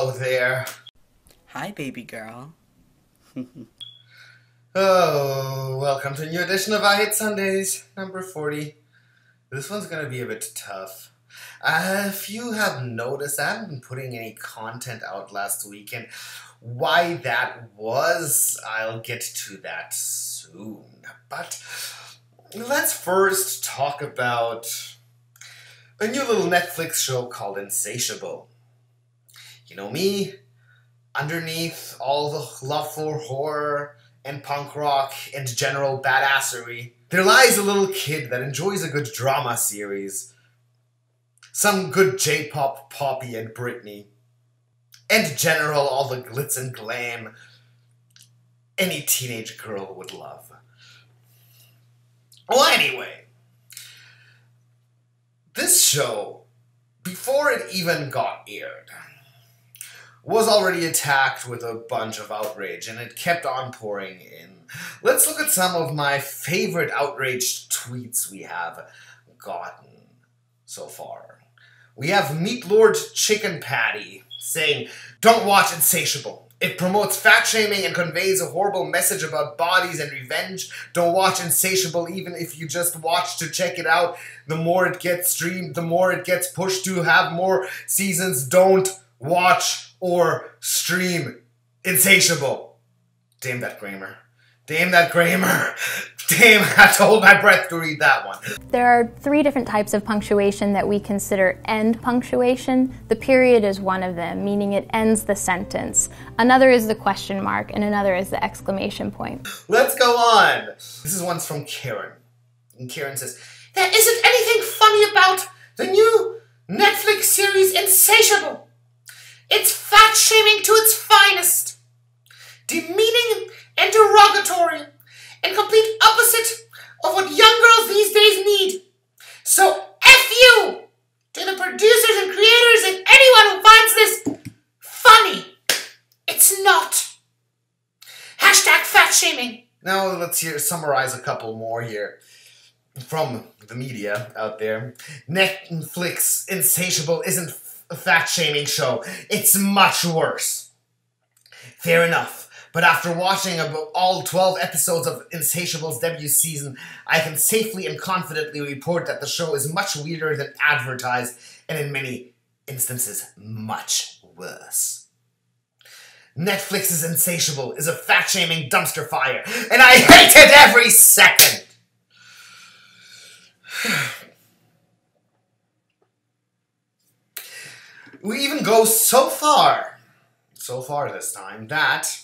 Hello there. Hi, baby girl. Oh, welcome to a new edition of I Hate Sundays, number 40. This one's gonna be a bit tough. If you have noticed, I haven't been putting any content out last week, and why that was, I'll get to that soon. But let's first talk about a new little Netflix show called Insatiable. You know me, underneath all the love for horror and punk rock and general badassery, there lies a little kid that enjoys a good drama series. Some good J-pop, Poppy, and BRITNEY. And general all the glitz and glam any teenage girl would love. Well, anyway, this show, before it even got aired, was already attacked with a bunch of outrage, and it kept on pouring in. Let's look at some of my favorite outraged tweets we have gotten so far. We have Meat Lord Chicken Patty saying, "Don't watch Insatiable. It promotes fat shaming and conveys a horrible message about bodies and revenge. Don't watch Insatiable even if you just watch to check it out. The more it gets streamed, the more it gets pushed to have more seasons. Don't watch or stream Insatiable." Damn that grammar. Damn that grammar. Damn, I had to hold my breath to read that one. There are 3 different types of punctuation that we consider end punctuation. The period is one of them, meaning it ends the sentence. Another is the question mark, and another is the exclamation point. Let's go on. This is one's from Karen. And Karen says, "There isn't anything funny about the new Netflix series Insatiable. It's fat-shaming to its finest, demeaning and derogatory, and complete opposite of what young girls these days need. So F you to the producers and creators and anyone who finds this funny. It's not. Hashtag fat-shaming." Now let's summarize a couple more here from the media out there. Netflix Insatiable isn't a fat-shaming show. It's much worse. Fair enough. But after watching about all 12 episodes of Insatiable's debut season, I can safely and confidently report that the show is much weirder than advertised, and in many instances, much worse. Netflix's Insatiable is a fat-shaming dumpster fire, and I hate it every second! We even go so far this time, that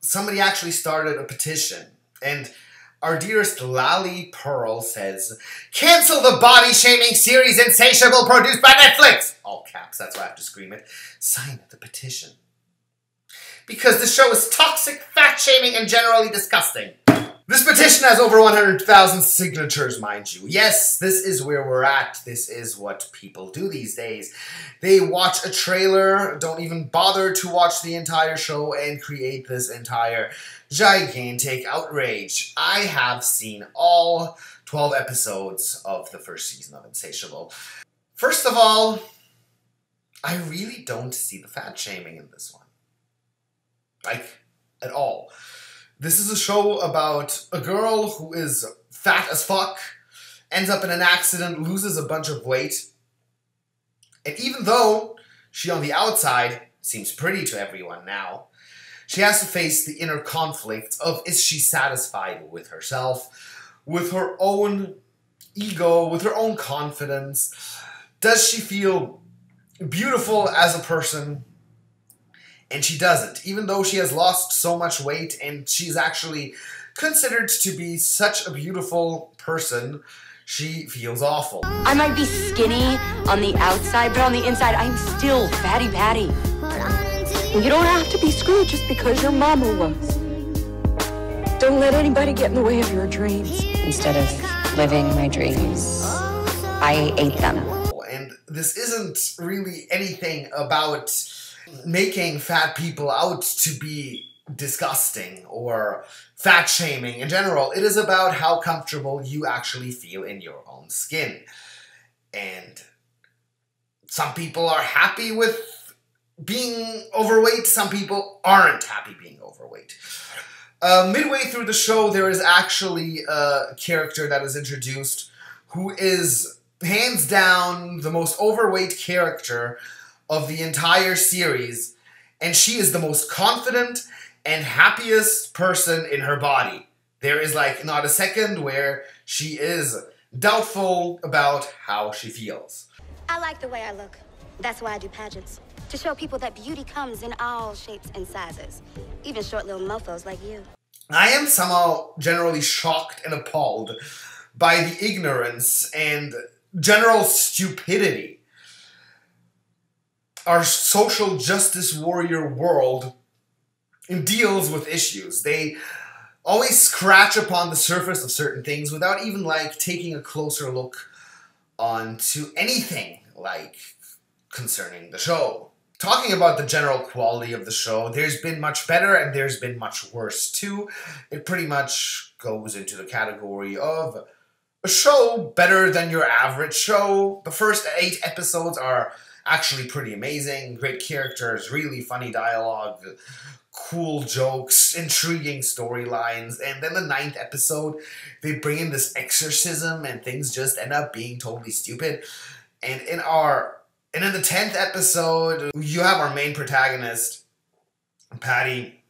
somebody actually started a petition, and our dearest Lally Pearl says, "Cancel the body-shaming series Insatiable produced by Netflix!" All caps, that's why I have to scream it. Sign the petition. Because the show is toxic, fat-shaming, and generally disgusting. This petition has over 100,000 signatures, mind you. Yes, this is where we're at. This is what people do these days. They watch a trailer, don't even bother to watch the entire show, and create this entire gigantic outrage. I have seen all 12 episodes of the first season of Insatiable. First of all, I really don't see the fat shaming in this one. Like, at all. This is a show about a girl who is fat as fuck, ends up in an accident, loses a bunch of weight, and even though she on the outside seems pretty to everyone now, she has to face the inner conflict of, is she satisfied with herself, with her own ego, with her own confidence? Does she feel beautiful as a person? And she doesn't, even though she has lost so much weight and she's actually considered to be such a beautiful person, she feels awful. I might be skinny on the outside, but on the inside, I'm still fatty patty. You don't have to be screwed just because your mama was. Don't let anybody get in the way of your dreams. Instead of living my dreams, I ate them. And this isn't really anything about making fat people out to be disgusting or fat shaming in general. It is about how comfortable you actually feel in your own skin. And some people are happy with being overweight. Some people aren't happy being overweight. Midway through the show, there is actually a character that is introduced who is hands down the most overweight character of the entire series, and she is the most confident and happiest person in her body. There is like not a second where she is doubtful about how she feels. I like the way I look. That's why I do pageants. To show people that beauty comes in all shapes and sizes. Even short little mofos like you. I am somehow generally shocked and appalled by the ignorance and general stupidity our social justice warrior world deals with issues. They always scratch upon the surface of certain things without even like taking a closer look onto anything like concerning the show. Talking about the general quality of the show, there's been much better and there's been much worse too. It pretty much goes into the category of a show better than your average show. The first 8 episodes are actually pretty amazing. Great characters, really funny dialogue, cool jokes, intriguing storylines. And then the 9th episode, they bring in this exorcism and things just end up being totally stupid. And in the 10th episode, you have our main protagonist, Patty,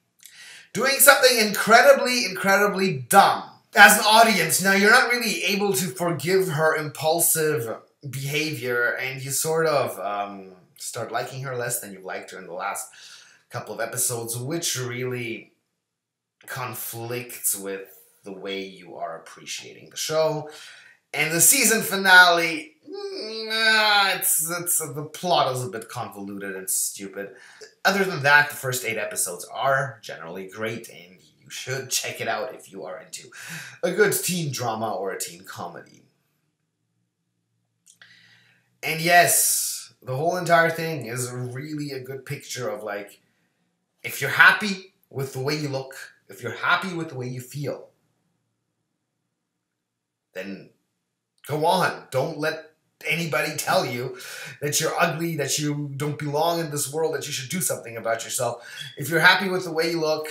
doing something incredibly dumb. As an audience, now you're not really able to forgive her impulsive behavior, and you sort of start liking her less than you liked her in the last couple of episodes, which really conflicts with the way you are appreciating the show. And the season finale, the plot is a bit convoluted and stupid. Other than that, the first 8 episodes are generally great, and you should check it out if you are into a good teen drama or a teen comedy. And yes, the whole entire thing is really a good picture of like, if you're happy with the way you look, if you're happy with the way you feel, then go on. Don't let anybody tell you that you're ugly, that you don't belong in this world, that you should do something about yourself. If you're happy with the way you look,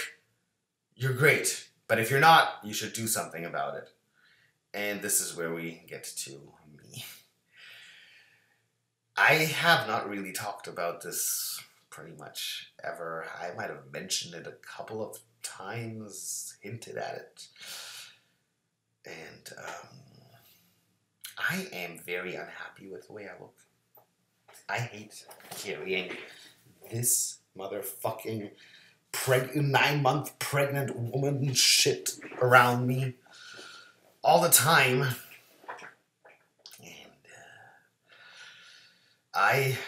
you're great. But if you're not, you should do something about it. And this is where we get to me. I have not really talked about this pretty much ever. I might have mentioned it a couple of times, hinted at it. And I am very unhappy with the way I look. I hate carrying this motherfucking 9-month pregnant woman shit around me all the time. And I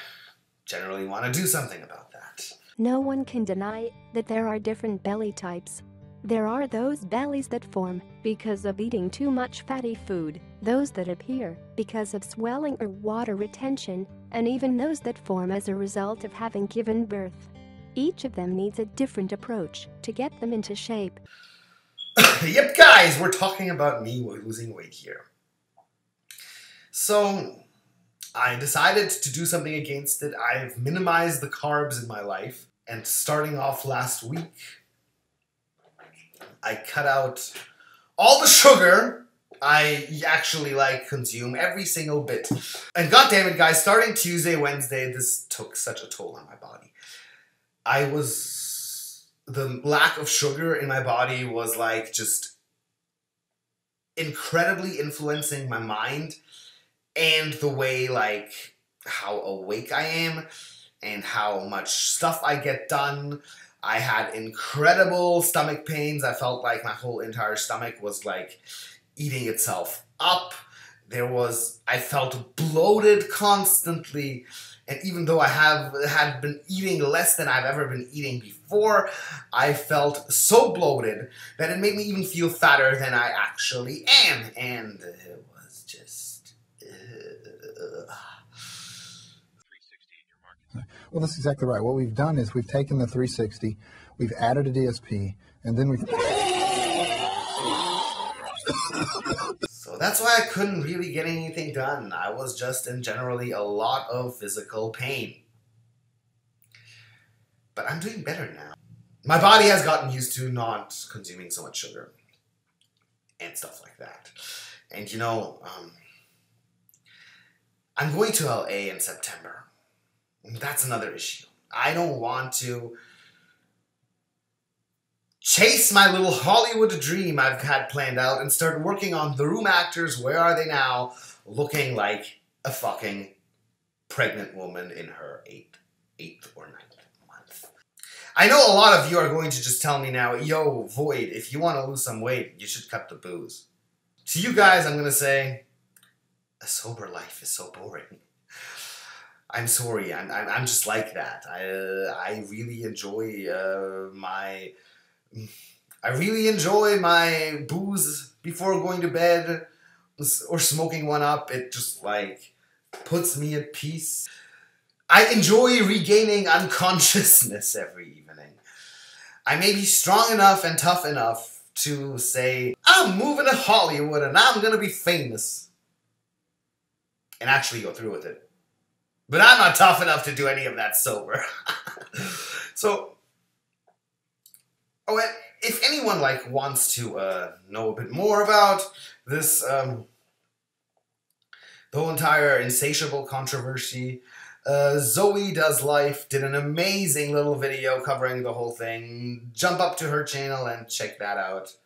generally want to do something about that. No one can deny that there are different belly types. There are those bellies that form because of eating too much fatty food, those that appear because of swelling or water retention, and even those that form as a result of having given birth. Each of them needs a different approach to get them into shape. Yep, guys, we're talking about me losing weight here. So I decided to do something against it. I've minimized the carbs in my life, and starting off last week, I cut out all the sugar I actually consume, every single bit. And goddammit, guys, starting Tuesday, Wednesday, this took such a toll on my body. The lack of sugar in my body was just incredibly influencing my mind and the way how awake I am and how much stuff I get done. I had incredible stomach pains. I felt like my whole entire stomach was eating itself up. I felt bloated constantly. And even though I had been eating less than I've ever been eating before, I felt so bloated that it made me even feel fatter than I actually am. And it was just... Well, that's exactly right. What we've done is we've taken the 360, we've added a DSP, and then we've... So that's why I couldn't really get anything done. I was just in generally a lot of physical pain. But I'm doing better now. My body has gotten used to not consuming so much sugar and stuff like that. And you know, I'm going to LA in September. That's another issue. I don't want to chase my little Hollywood dream I've had planned out and start working on the room actors. Where are they now? Looking like a fucking pregnant woman in her eighth or 9th month. I know a lot of you are going to just tell me now, yo, Void, if you want to lose some weight, you should cut the booze. To you guys, I'm going to say, a sober life is so boring. I'm sorry, I'm just like that. I really enjoy my booze before going to bed or smoking one up. It just like puts me at peace. I enjoy regaining unconsciousness every evening. I may be strong enough and tough enough to say, I'm moving to Hollywood and I'm gonna be famous. And actually go through with it. But I'm not tough enough to do any of that sober. So, oh, if anyone like wants to know a bit more about this, the whole entire Insatiable controversy, Zoe Does Life did an amazing little video covering the whole thing. Jump up to her channel and check that out.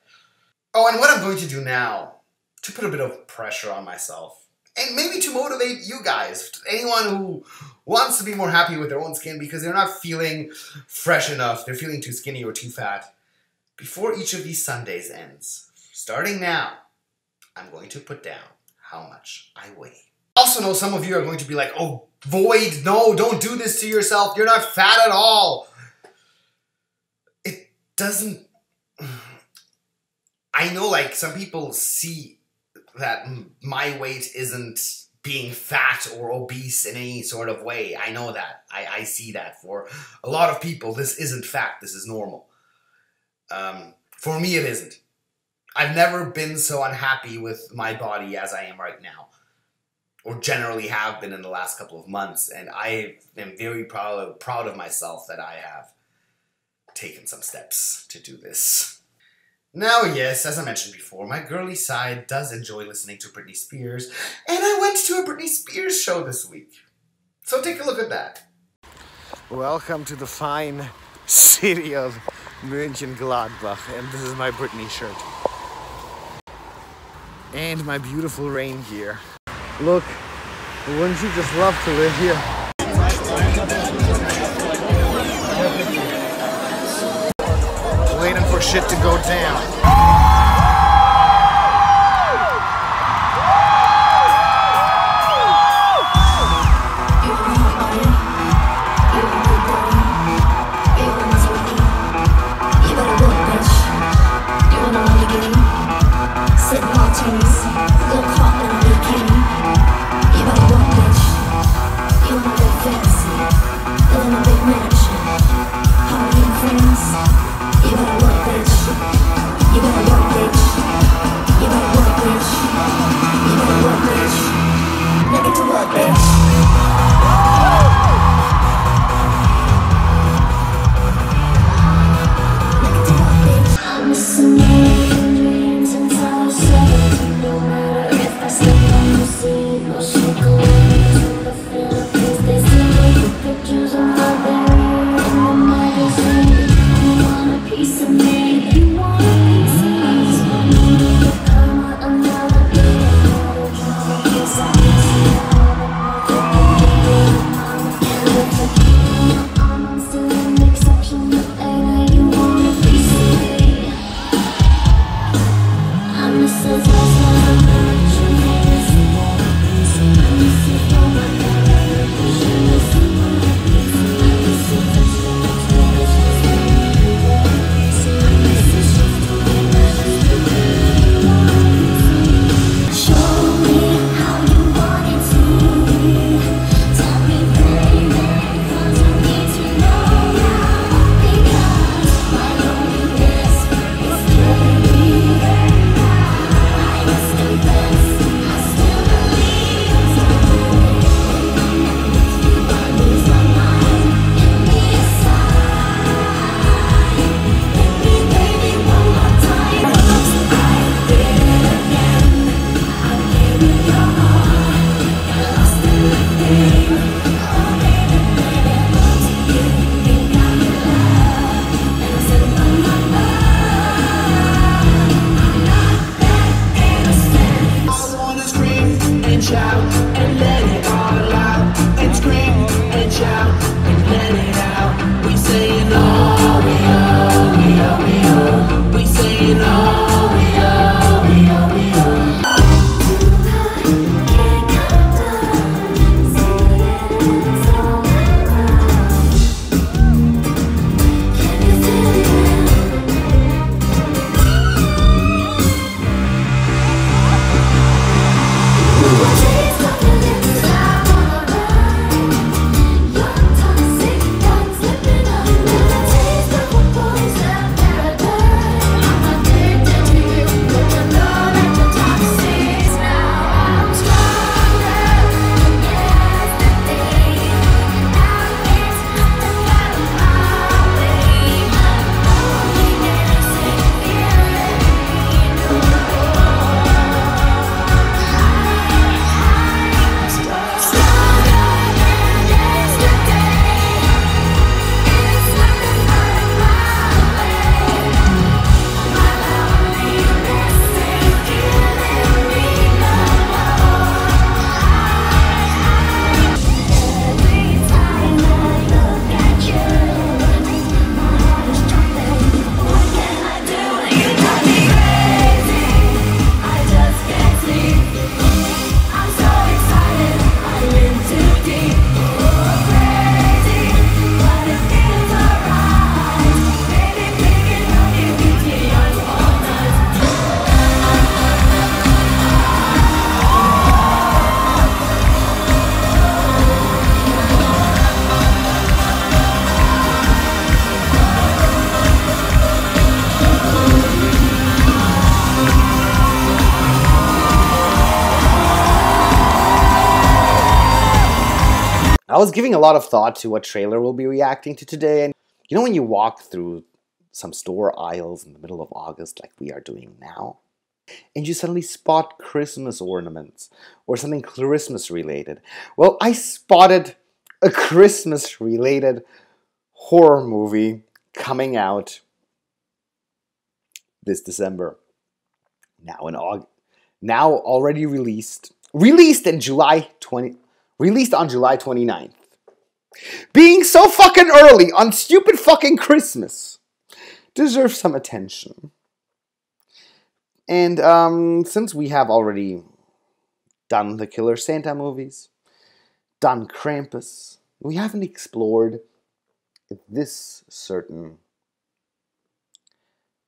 Oh, and what I'm going to do now, to put a bit of pressure on myself, and maybe to motivate you guys, anyone who wants to be more happy with their own skin because they're not feeling fresh enough, they're feeling too skinny or too fat. Before each of these Sundays ends, starting now, I'm going to put down how much I weigh. I also know some of you are going to be like, oh, Void, no, don't do this to yourself. You're not fat at all. It doesn't... I know, like, some people see that my weight isn't being fat or obese in any sort of way. I know that. I see that. For a lot of people, this isn't fact. This is normal. For me, it isn't. I've never been so unhappy with my body as I am right now. Or generally have been in the last couple of months. And I am very proud of myself that I have taken some steps to do this. Now, yes, as I mentioned before, my girly side does enjoy listening to Britney Spears, and I went to a Britney Spears show this week. So take a look at that. Welcome to the fine city of Mönchengladbach, and this is my Britney shirt. And my beautiful rain gear. Look, wouldn't you just love to live here? Waiting for shit to go down. You better work, bitch. You better work. was giving a lot of thought to what trailer we'll be reacting to today, and you know when you walk through some store aisles in the middle of August like we are doing now, and you suddenly spot Christmas ornaments or something Christmas related. Well, I spotted a Christmas related horror movie coming out this December. Now in August, now already released on July 29th. Being so fucking early on stupid fucking Christmas deserves some attention. And since we have already done the Killer Santa movies, done Krampus, we haven't explored this certain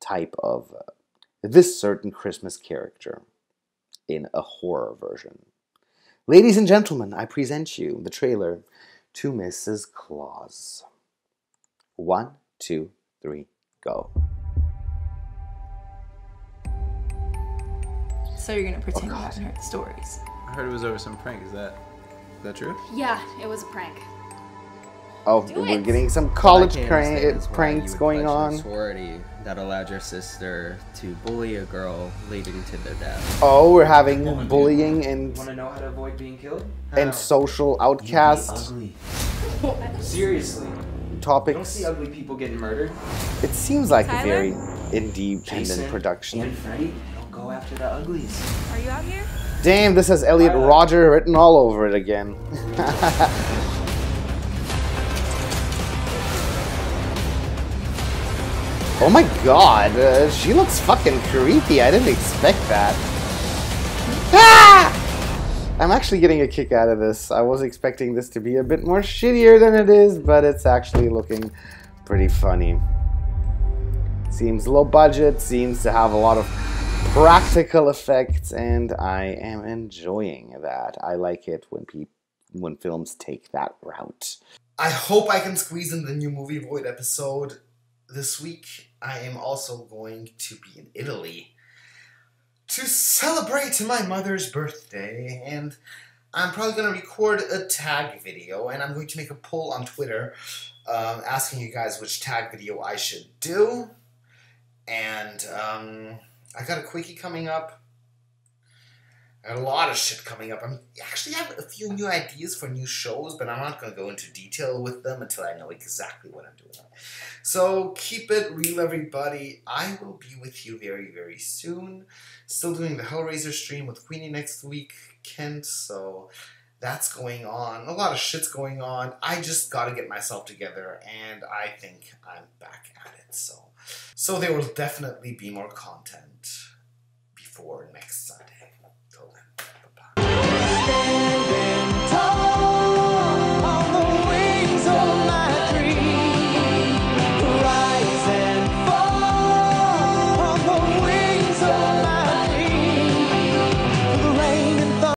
type of, this certain Christmas character in a horror version. Ladies and gentlemen, I present you the trailer to Mrs. Claus. 1, 2, 3, go. So you're gonna pretend you haven't heard the stories. I heard it was over some prank. Is that true? Yeah, it was a prank. Oh, we're getting some college pranks going on. Sorority that allowed your sister to bully a girl, leading to their death. Oh, we're having bullying and want to know how to avoid being killed? And social outcast. Ugly. Seriously. Topics. You don't see ugly people getting murdered. It seems like Tyler? a very independent Jason production. And Freddy don't go after the uglies. Are you out here? Damn, this has Elliot Roger written all over it again. Oh my god, she looks fucking creepy. I didn't expect that. Ah! I'm actually getting a kick out of this. I was expecting this to be a bit more shittier than it is, but it's actually looking pretty funny. Seems low budget, seems to have a lot of practical effects, and I am enjoying that. I like it when films take that route. I hope I can squeeze in the new Movie Void episode this week. I am also going to be in Italy to celebrate my mother's birthday, and I'm probably going to record a tag video, and I'm going to make a poll on Twitter asking you guys which tag video I should do. And I got a quickie coming up. I got a lot of shit coming up. I actually have a few new ideas for new shows, but I'm not going to go into detail with them until I know exactly what I'm doing. So keep it real, everybody. I will be with you very, very soon. Still doing the Hellraiser stream with Queenie next week, Kent, so that's going on. A lot of shit's going on. I just got to get myself together, and I think I'm back at it. So there will definitely be more content before next Sunday. Till then, bye-bye.